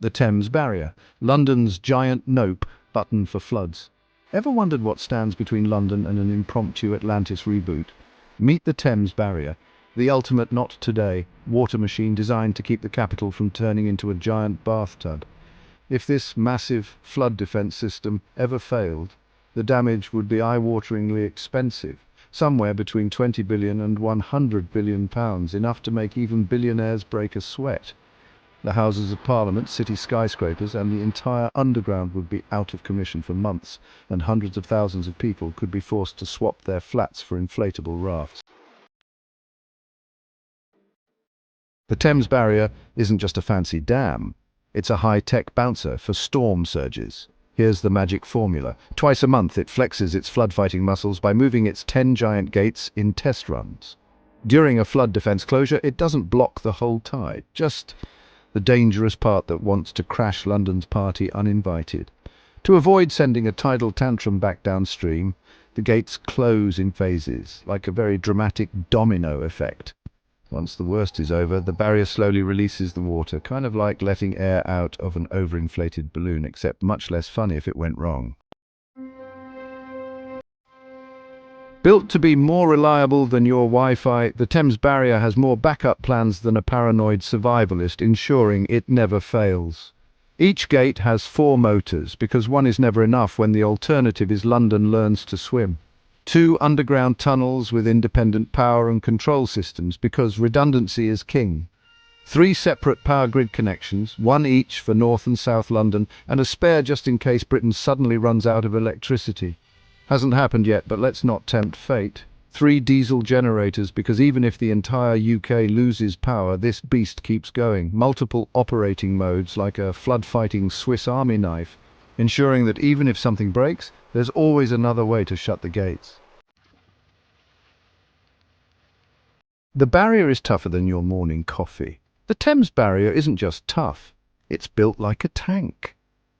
The Thames Barrier, London's giant nope button for floods. Ever wondered what stands between London and an impromptu Atlantis reboot? Meet the Thames Barrier, the ultimate not today water machine designed to keep the capital from turning into a giant bathtub. If this massive flood defense system ever failed, the damage would be eye-wateringly expensive, somewhere between 20 billion and 100 billion pounds, enough to make even billionaires break a sweat. The Houses of Parliament, city skyscrapers, and the entire underground would be out of commission for months, and hundreds of thousands of people could be forced to swap their flats for inflatable rafts. The Thames Barrier isn't just a fancy dam, it's a high-tech bouncer for storm surges. Here's the magic formula. Twice a month it flexes its flood-fighting muscles by moving its 10 giant gates in test runs. During a flood defense closure, it doesn't block the whole tide, just the dangerous part that wants to crash London's party uninvited. To avoid sending a tidal tantrum back downstream, the gates close in phases, like a very dramatic domino effect. Once the worst is over, the barrier slowly releases the water, kind of like letting air out of an overinflated balloon, except much less funny if it went wrong. Built to be more reliable than your Wi-Fi, the Thames Barrier has more backup plans than a paranoid survivalist, ensuring it never fails. Each gate has 4 motors, because one is never enough when the alternative is London learns to swim. 2 underground tunnels with independent power and control systems, because redundancy is king. 3 separate power grid connections, 1 each for North and South London, and a spare just in case Britain suddenly runs out of electricity. Hasn't happened yet, but let's not tempt fate. 3 diesel generators, because even if the entire UK loses power, this beast keeps going. Multiple operating modes, like a flood-fighting Swiss Army knife, ensuring that even if something breaks, there's always another way to shut the gates. The barrier is tougher than your morning coffee. The Thames Barrier isn't just tough, it's built like a tank.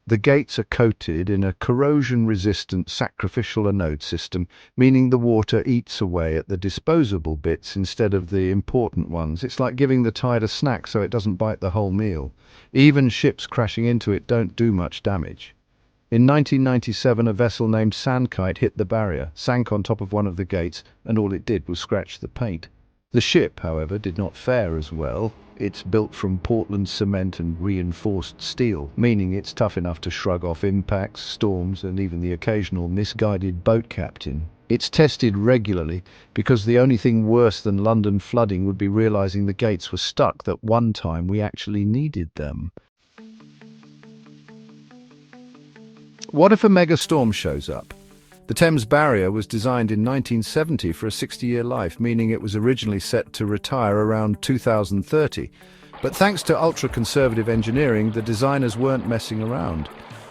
The gates are coated in a corrosion-resistant sacrificial anode system, meaning the water eats away at the disposable bits instead of the important ones. It's like giving the tide a snack so it doesn't bite the whole meal. Even ships crashing into it don't do much damage. In 1997, a vessel named Sandkite hit the barrier, sank on top of one of the gates, and all it did was scratch the paint. The ship, however, did not fare as well. It's built from Portland cement and reinforced steel, meaning it's tough enough to shrug off impacts, storms, and even the occasional misguided boat captain. It's tested regularly, because the only thing worse than London flooding would be realizing the gates were stuck that one time we actually needed them. What if a megastorm shows up? The Thames Barrier was designed in 1970 for a 60-year life, meaning it was originally set to retire around 2030. But thanks to ultra-conservative engineering, the designers weren't messing around.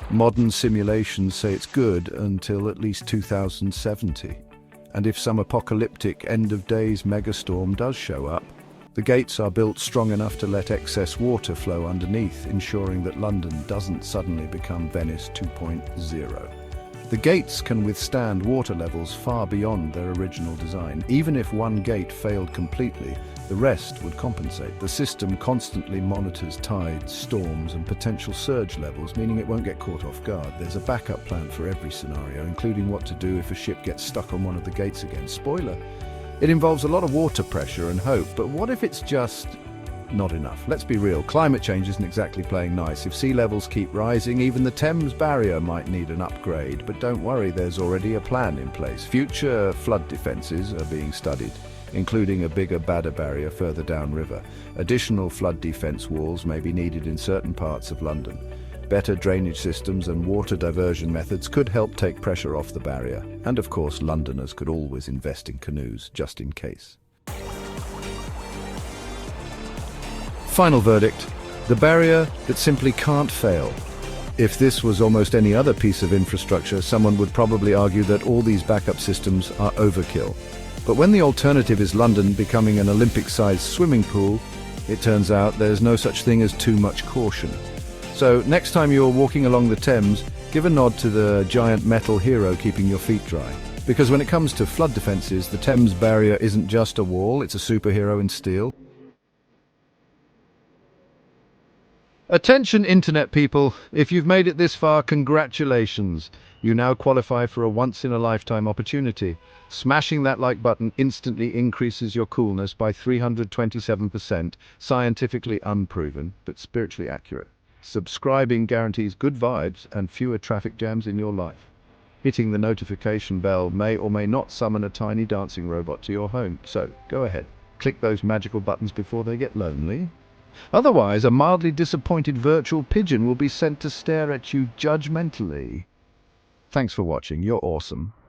Modern simulations say it's good until at least 2070. And if some apocalyptic end-of-days megastorm does show up, the gates are built strong enough to let excess water flow underneath, ensuring that London doesn't suddenly become Venice 2.0. The gates can withstand water levels far beyond their original design. Even if one gate failed completely, the rest would compensate. The system constantly monitors tides, storms, and potential surge levels, meaning it won't get caught off guard. There's a backup plan for every scenario, including what to do if a ship gets stuck on one of the gates again. Spoiler, it involves a lot of water pressure and hope, but what if it's just not enough? Let's be real, climate change isn't exactly playing nice. If sea levels keep rising, even the Thames Barrier might need an upgrade. But don't worry, there's already a plan in place. Future flood defences are being studied, including a bigger, badder barrier further downriver. Additional flood defence walls may be needed in certain parts of London. Better drainage systems and water diversion methods could help take pressure off the barrier. And of course, Londoners could always invest in canoes, just in case. Final verdict, the barrier that simply can't fail. If this was almost any other piece of infrastructure, someone would probably argue that all these backup systems are overkill. But when the alternative is London becoming an Olympic-sized swimming pool, it turns out there's no such thing as too much caution. So next time you're walking along the Thames, give a nod to the giant metal hero keeping your feet dry. Because when it comes to flood defences, the Thames Barrier isn't just a wall, it's a superhero in steel. Attention internet people, if you've made it this far, congratulations. You now qualify for a once-in-a-lifetime opportunity. Smashing that like button instantly increases your coolness by 327%, scientifically unproven, but spiritually accurate. Subscribing guarantees good vibes and fewer traffic jams in your life. Hitting the notification bell may or may not summon a tiny dancing robot to your home, so go ahead. Click those magical buttons before they get lonely. Otherwise, a mildly disappointed virtual pigeon will be sent to stare at you judgmentally. Thanks for watching, you're awesome.